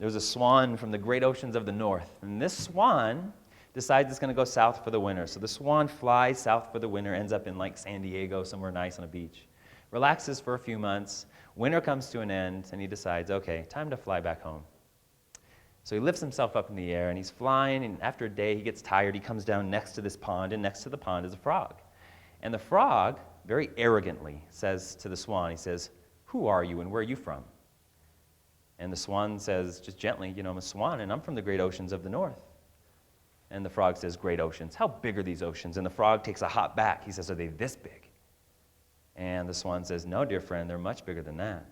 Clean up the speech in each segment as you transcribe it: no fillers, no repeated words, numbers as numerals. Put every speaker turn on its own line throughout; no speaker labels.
There's a swan from the great oceans of the north. And this swan decides it's going to go south for the winter. So the swan flies south for the winter, ends up in like San Diego, somewhere nice on a beach. Relaxes for a few months. Winter comes to an end, and he decides, okay, time to fly back home. So he lifts himself up in the air, and he's flying, and after a day, he gets tired. He comes down next to this pond, and next to the pond is a frog. And the frog, very arrogantly, says to the swan, he says, "Who are you, and where are you from?" And the swan says, just gently, "I'm a swan, and I'm from the great oceans of the north." And the frog says, "Great oceans. How big are these oceans?" And the frog takes a hop back. He says, "Are they this big?" And the swan says, "No, dear friend, they're much bigger than that."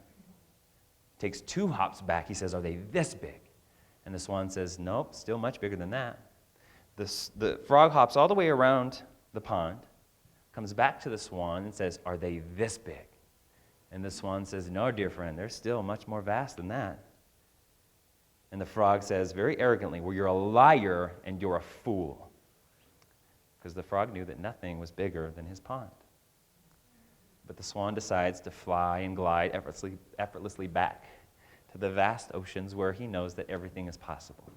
Takes 2 hops back. He says, "Are they this big?" And the swan says, "Nope, still much bigger than that." The frog hops all the way around the pond, comes back to the swan and says, "Are they this big?" And the swan says, "No, dear friend, they're still much more vast than that." And the frog says very arrogantly, "Well, you're a liar and you're a fool." Because the frog knew that nothing was bigger than his pond. But the swan decides to fly and glide effortlessly back to the vast oceans where he knows that everything is possible.